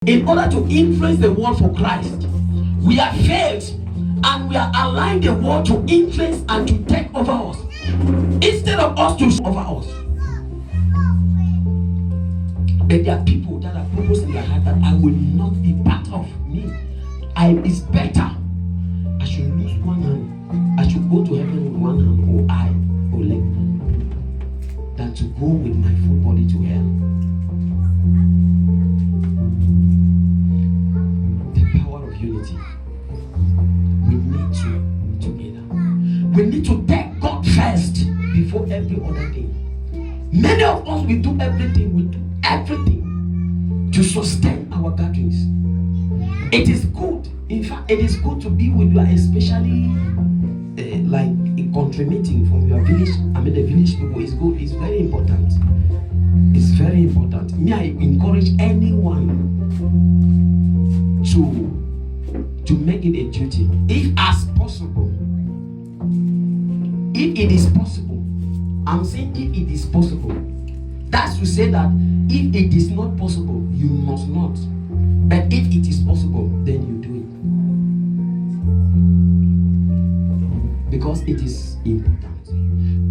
In order to influence the world for Christ, we have failed and we are allowing the world to influence and to take over us instead of us to over us. But there are people that are purpose in their heart that I will not be part of me. It's better I should lose one hand, I should go to heaven with one hand or eye or leg, than to go with my full body to hell. Unity. We need to together. We need to take God first before every other thing. Many of us we do everything to sustain our gatherings. It is good. In fact, it is good to be with you, especially like a country meeting from your village. I mean, the village people is good. It's very important. It's very important. Me, I encourage anyone to make it a duty, if as possible. If it is possible, I'm saying if it is possible. That's to say that if it is not possible, you must not. But if it is possible, then you do it. Because it is important.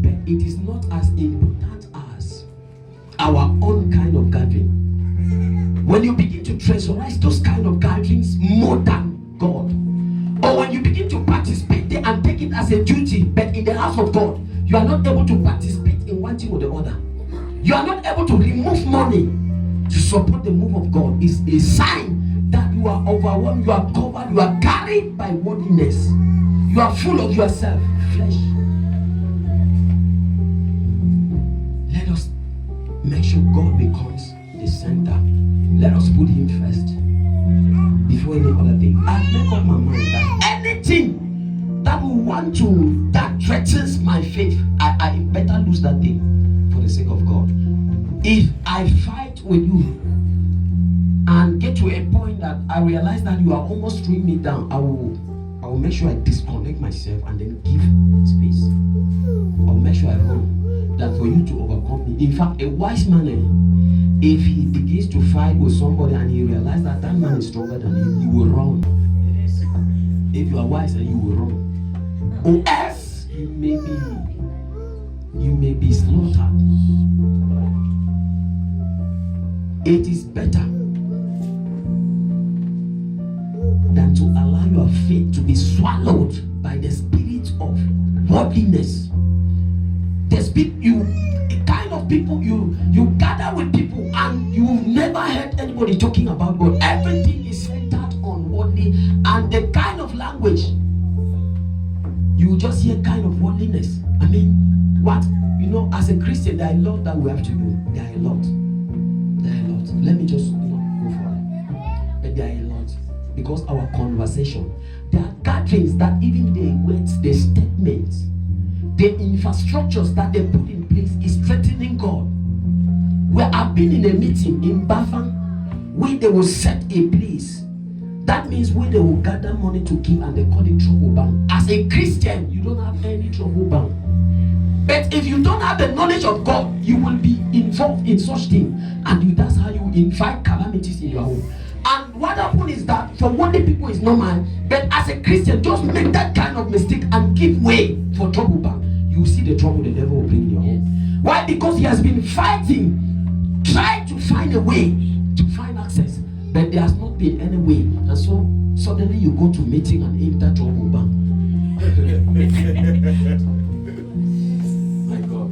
But it is not as important as our own kind of gathering. When you begin to treasurize those kind of gatherings more than God, or when you begin to participate there and take it as a duty, but in the house of God, you are not able to participate in one thing or the other. You are not able to remove money to support the move of God. It's a sign that you are overwhelmed, you are covered, you are carried by worldliness. You are full of yourself, flesh. Let us make sure God becomes the center. Let us put Him first before any other thing. I make up my mind that anything that will want to, that threatens my faith, I better lose that thing for the sake of God. If I fight with you and get to a point that I realize that you are almost throwing me down, I will make sure I disconnect myself and then give space. I'll make sure I run. That for you to overcome me. In fact, a wise man, if he begins to fight with somebody and he realizes that that man is stronger than him, he will run. If you are wise, then you will run. Or else you may be slaughtered. It is better than to allow your faith to be swallowed by the spirit of worldliness. The spirit, the kind of people you gather with people and you've never heard anybody talking about God. Everything is centered on worldly, and the kind of language you just hear kind of worldliness. I mean, what? As a Christian, there are a lot that we have to do. There are a lot. Let me just go for it. But there are a lot. Because our conversation, there are gatherings that even the words, the statements, the infrastructures that they put in place is threatening God. Where I've been in a meeting in Bafang where they will set a place. That means where they will gather money to give and they call it trouble bank. As a Christian, you don't have any trouble bank. But if you don't have the knowledge of God, you will be involved in such thing. And that's how you invite calamities in your home. And what happens is that for worldly people is normal. But as a Christian, just make that kind of mistake and give way for trouble bank. You see the trouble the devil will bring in your home. Why? Because he has been fighting, trying to find a way to find access, but there has not been any way. And so suddenly you go to meeting and enter trouble bank. My God.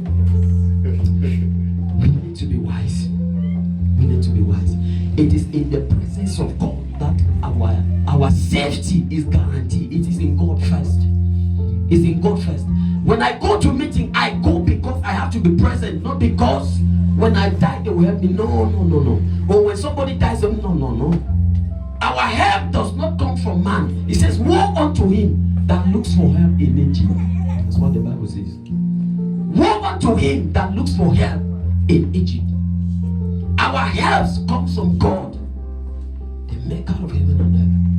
We need to be wise. We need to be wise. It is in the presence of God that our safety is guaranteed. It is in God first. It's in God first. When I go to meeting, I go because I have to be present, not because when I die they will help me. No. Or when somebody dies, no. Our help does not come from man. It says, woe unto him that looks for help in Egypt. That's what the Bible says. Woe unto him that looks for help in Egypt. Our help comes from God, the maker of heaven and earth.